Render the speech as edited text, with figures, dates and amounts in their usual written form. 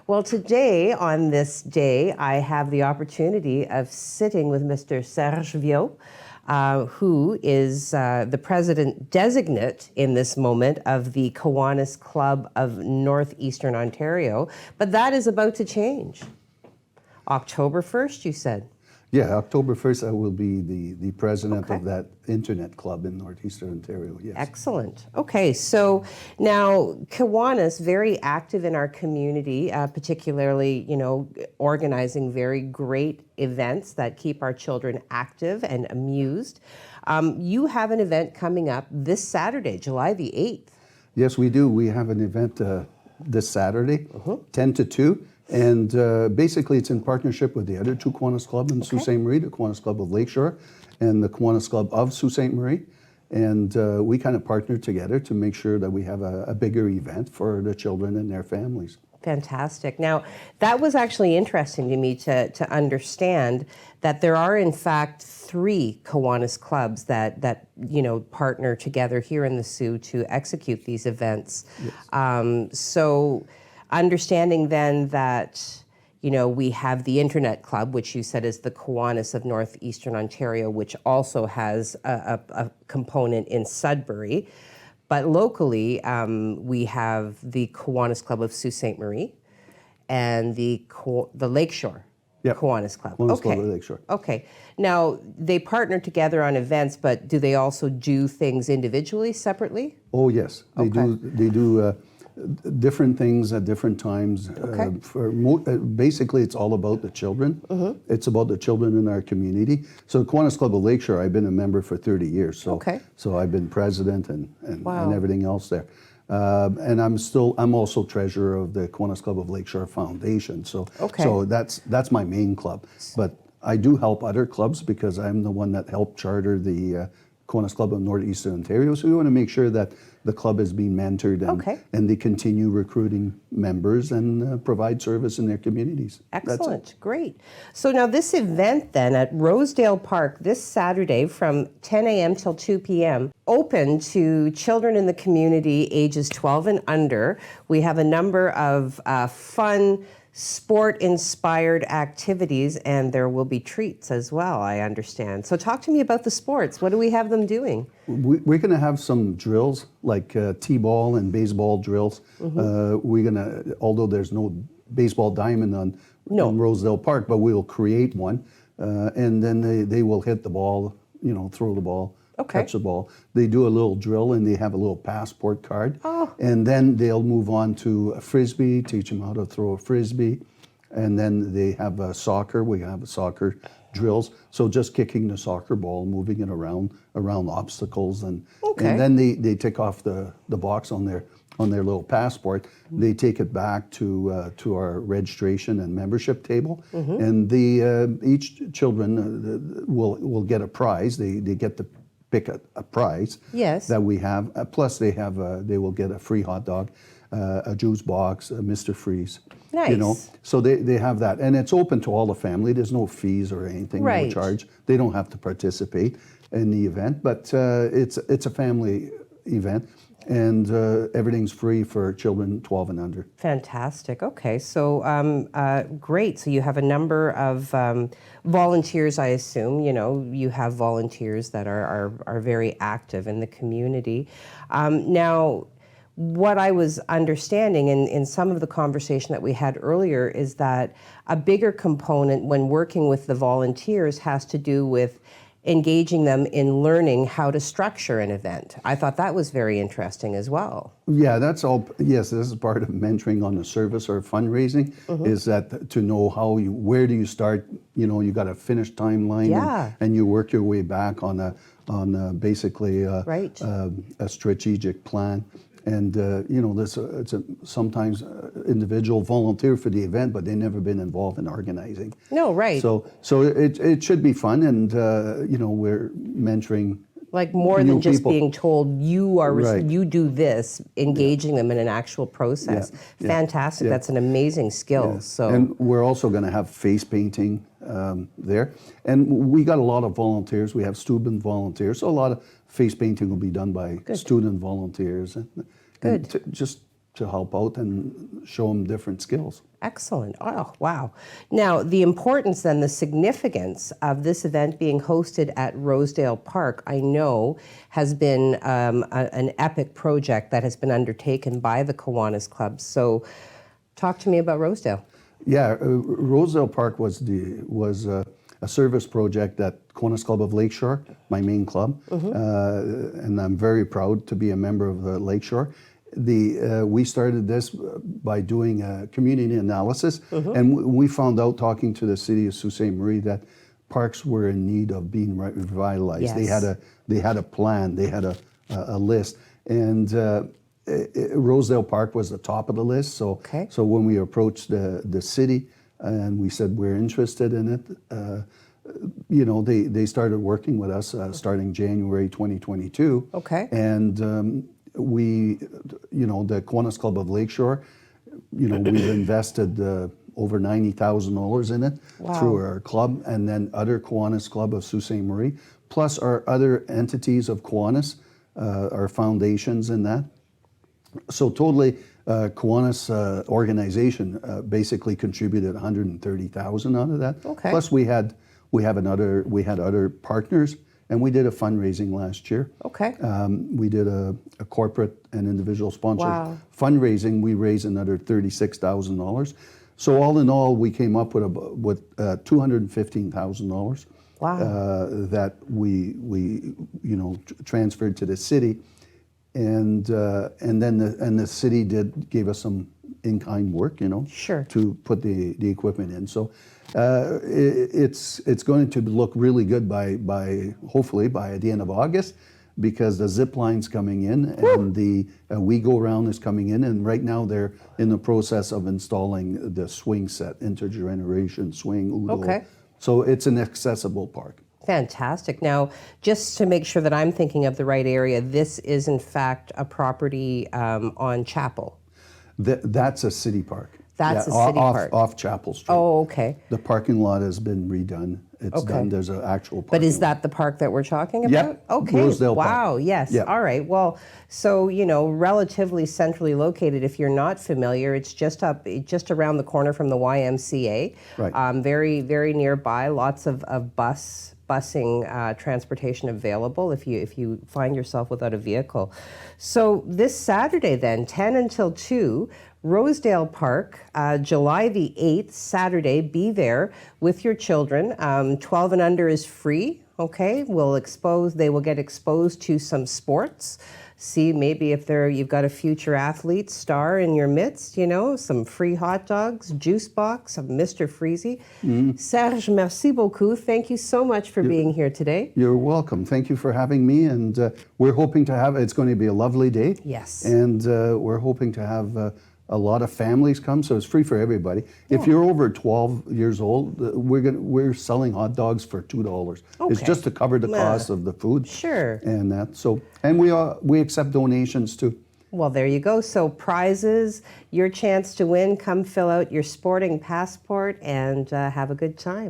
Well, today, on this day, I have the opportunity of sitting with Mr. Serge Viau, who is the president designate in this moment of the Kiwanis Club of Northeastern Ontario. But that is about to change. October 1st, you said? Yeah, October 1st, I will be the president of that internet club in Northeastern Ontario, yes. Excellent. Okay, so now Kiwanis, very active in our community, particularly, organizing very great events that keep our children active and amused. You have an event coming up this Saturday, July the 8th. Yes, we do. We have an event this Saturday, 10 to 2. And basically, it's in partnership with the other two Kiwanis Club in Sault Ste. Marie, the Kiwanis Club of Lakeshore and the Kiwanis Club of Sault Ste. Marie. And we kind of partner together to make sure that we have a bigger event for the children and their families. Fantastic. Now, that was actually interesting to me to understand that there are, in fact, 3 Kiwanis clubs that partner together here in the Soo to execute these events. Yes. So understanding then that, we have the Internet Club, which you said is the Kiwanis of Northeastern Ontario, which also has a component in Sudbury. But locally, we have the Kiwanis Club of Sault Ste. Marie and the Lakeshore Kiwanis Club. Kiwanis Club of Lakeshore. Okay. Now, they partner together on events, but do they also do things individually, separately? Oh, yes. They do different things at different times. Basically, it's all about the children. It's about the children in our community. So Kiwanis Club of Lakeshore, I've been a member for 30 years. So I've been president and everything else there. And I'm also treasurer of the Kiwanis Club of Lakeshore Foundation. So that's my main club. But I do help other clubs because I'm the one that helped charter the Kiwanis Club of Northeastern Ontario. So we want to make sure that the club is being mentored and they continue recruiting members and provide service in their communities. Excellent, great. So now this event then at Rosedale Park this Saturday from 10 a.m. till 2 p.m. open to children in the community ages 12 and under. We have a number of fun sport-inspired activities, and there will be treats as well, I understand. So talk to me about the sports. What do we have them doing? We're going to have some drills, like t-ball and baseball drills. We're going to, although there's no baseball diamond on Rosedale Park, but we'll create one, and then they will hit the ball, throw the ball. Catch the ball. They do a little drill and they have a little passport card. And then they'll move on to a frisbee, teach them how to throw a frisbee. And then they have soccer. We have soccer drills. So just kicking the soccer ball, moving it around obstacles. And then they take off the box on their little passport. They take it back to our registration and membership table. And each children will get a prize. They get to pick a prize that we have. Plus, they will get a free hot dog, a juice box, a Mr. Freeze. Nice. So they have that, and it's open to all the family. There's no fees or anything, no charge. They don't have to participate in the event, but it's a family event. And everything's free for children 12 and under. Fantastic. Okay, so great. So you have a number of volunteers, I assume. You have volunteers that are very active in the community. Now, what I was understanding in some of the conversation that we had earlier is that a bigger component when working with the volunteers has to do with engaging them in learning how to structure an event. I thought that was very interesting as well. Yeah, that's all. Yes, this is part of mentoring on the service or fundraising, is that to know where do you start? You got a finish timeline, and you work your way back on basically a strategic plan. And it's sometimes individual volunteer for the event, but they've never been involved in organizing. No, right. So it should be fun, and we're mentoring. Like more than just people. being told you do this, engaging them in an actual process. Fantastic. That's an amazing skill. So, and we're also going to have face painting there, and we got a lot of volunteers. We have student volunteers, so a lot of face painting will be done by student volunteers, and just to help out and show them different skills. Excellent. Oh, wow. Now, the importance then, the significance of this event being hosted at Rosedale Park, I know has been an epic project that has been undertaken by the Kiwanis Club. So talk to me about Rosedale. Yeah, Rosedale Park was a service project at Kiwanis Club of Lakeshore, my main club, and I'm very proud to be a member of the Lakeshore. We started this by doing a community analysis, and we found out, talking to the city of Sault Ste. Marie, that parks were in need of being revitalized. Yes. They had a plan, they had a list, and Rosedale Park was the top of the list. So when we approached the city and we said we're interested in it, they started working with us starting January 2022. And the Kiwanis Club of Lakeshore, we've invested over $90,000 in it through our club, and then other Kiwanis Club of Sault Ste. Marie, plus our other entities of Kiwanis, our foundations in that. So totally, Kiwanis organization basically contributed $130,000 out of that. Plus we had other partners. And we did a fundraising last year. We did a corporate and individual sponsor fundraising. We raised another $36,000. So all in all, we came up with $215,000 that we transferred to the city, and then the city gave us some in-kind work, to put the equipment in. So it's going to look really good by hopefully by the end of August, because the zip line's coming in and the We Go Round is coming in, and right now they're in the process of installing the swing set, intergeneration swing, Udo. So it's an accessible park. Fantastic. Now, just to make sure that I'm thinking of the right area, this is in fact a property on Chapel. That's a city park. That's a city park. Off Chapel Street. Oh, okay. The parking lot has been redone. It's done. There's an actual parking But is that lot. the park that we're talking about? Yep. Okay. Rosedale Park. Wow, yes. Yep. All right. Well, so, relatively centrally located. If you're not familiar, it's just around the corner from the YMCA. Right. Very, very nearby. Lots of busing transportation available if you find yourself without a vehicle. So this Saturday then, 10 until 2, Rosedale Park, July the 8th, Saturday, be there with your children. 12 and under is free, they will get exposed to some sports. See, maybe if you've got a future athlete star in your midst, some free hot dogs, juice box, some Mr. Freezy. Serge, merci beaucoup. Thank you so much for being here today. You're welcome. Thank you for having me. And we're hoping to it's going to be a lovely day. Yes. And we're hoping to have a lot of families come, so it's free for everybody. If you're over 12 years old, we're selling hot dogs for $2. It's just to cover the cost of the food. Sure. And that. So, and we accept donations too. Well, there you go. So prizes, your chance to win. Come fill out your sporting passport and have a good time.